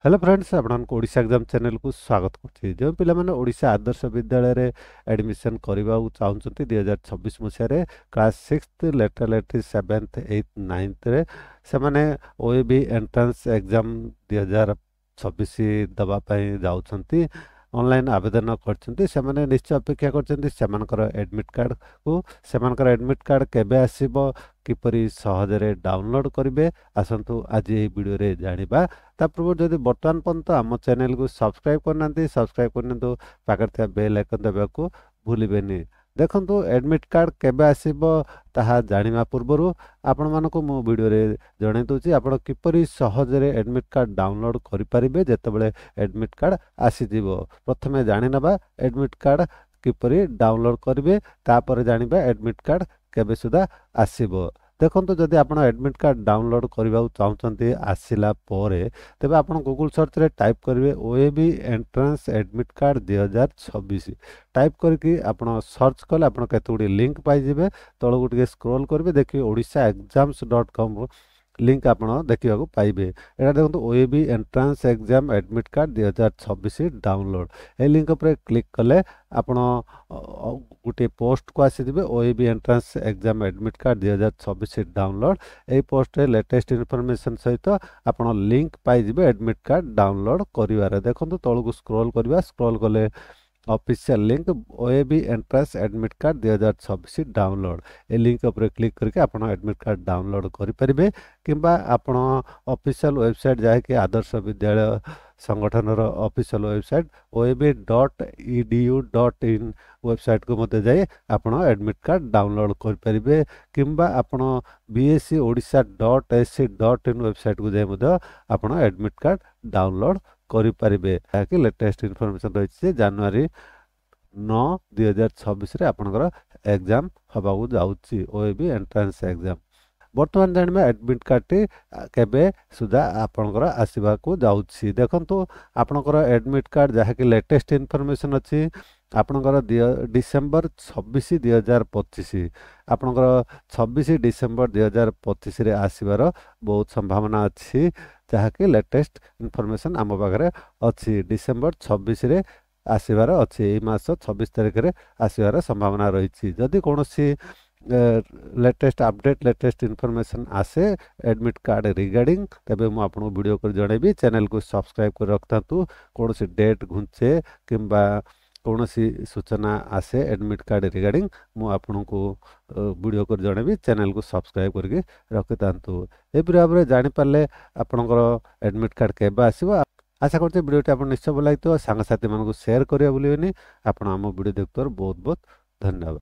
Hello friends आपको Odisha exam channel को स्वागत करछि जो पिला माने ओडिशा आदर्श विद्यालय रे एडमिशन करबा चाहउछंती 2026 मसिया class 6th letter 7th 8th 9th रे से माने ओएबी एंट्रेंस एग्जाम 2026 दबा पई जाउछंती ऑनलाइन आवेदन करछंती से माने निश्चय अपेक्षा करछंती सेमानकर एडमिट कार्ड को सेमानकर एडमिट कार्ड केबे आसीबो किपरि सहजरे डाउनलोड करिवे आसंतु आज ए वीडियो रे जानिबा ता पूर्व जदि वर्तमान पर्यंत आम चैनल को सब्सक्राइब करना सब्सक्राइब करनी पाखे बेल आइकन देवाक भूलेनि देखंतु एडमिट कार्ड केबे आसीबो ताहा जानिबा पूर्वरु आपण मानको मो वीडियो रे जणाइ दोछि आपण किपरि सहजरे एडमिट कार्ड डाउनलोड करि परिबे जेतेबेले एडमिट कार्ड आसी दिबो प्रथमे जानि नबा एडमिट कार्ड किपरि डाउनलोड करिवे तापर जानिबा एडमिट कार्ड केबे सुदा आसीबो देखंतु जदि आपण एडमिट कार्ड डाउनलोड करबा चाहउछंती आसिला परे तबे आपण गूगल सर्च रे टाइप करिवे OAB entrance admit card 2026 type करके आपण सर्च कले आपण केतुडी लिंक पाइ जिवे तळगु टिके स्क्रॉल करबे देखिए odishaexams.com लिंक आपण देखिबाकू पाइबे एटा देखंतु OAV entrance exam admit card 2026 download ए लिंक पर क्लिक कले आपण गुटे पोस्ट को आसी दिबे OAV entrance exam admit card 2026 download ए पोस्ट रे लेटेस्ट इन्फॉर्मेशन सहित आपण लिंक पाइ जिबे एडमिट कार्ड डाउनलोड करिवार देखंतु तळगु स्क्रॉल करबा स्क्रॉल कले official link OAV entrance admit card 2026 download ए लिंक पर क्लिक करके आपण एडमिट कार्ड डाउनलोड करि परिबे किंबा आपण ऑफिशियल वेबसाइट जाय कि आदर्श विद्यालय संगठन रो ऑफिशियल वेबसाइट oeb.edu.in वेबसाइट को मते जाय आपण एडमिट कार्ड डाउनलोड करि परिबे किंबा आपण bscodisha.ac.in वेबसाइट को जाय मते आपण एडमिट कार्ड डाउनलोड करि परिबे ताकि लेटेस्ट इन्फॉर्मेशन रहिছে जनवरी 9 2026 रे आपनकर एग्जाम हबागु जाउची ओएबी एंट्रेंस एग्जाम वर्तमान जानबे एडमिट कार्ड टी केबे सुदा आपनकर आसीबा को जाउची देखंतु आपनकर एडमिट कार्ड जहा कि लेटेस्ट इन्फॉर्मेशन अछि आपनकर डिसेंबर 26 2025 आपनकर 26 डिसेंबर 2025 रे आसीबार बहुत संभावना अछि जहा कि लेटेस्ट इन्फॉर्मेशन आम पाखरे अछि डिसेंबर 26 रे आसीबार अछि ए मास 26 तारिख रे आसीबार संभावना रहिछि जदि कोनोसी लेटेस्ट अपडेट लेटेस्ट इन्फॉर्मेशन आसे एडमिट कार्ड रिगार्डिंग तबे मु आपन वीडियो कर जणेबी चैनल को सब्सक्राइब कर रखतांतु कोनोसी डेट घुंचे किंबा कोनोसी सूचना आसे एडमिट कार्ड रिगार्डिंग मु आपन को वीडियो कर जणेबी चैनल को सब्सक्राइब करके रखतांतु ए भाबरे जानि पाले आपनकर एडमिट कार्ड केबा आसीबो आशा करते वीडियो टी आपन निश्चय भल लागितो सांग साथी मानको शेयर करिया भूलिबेनी आपन हम वीडियो देखतोर बहुत बहुत धन्यवाद।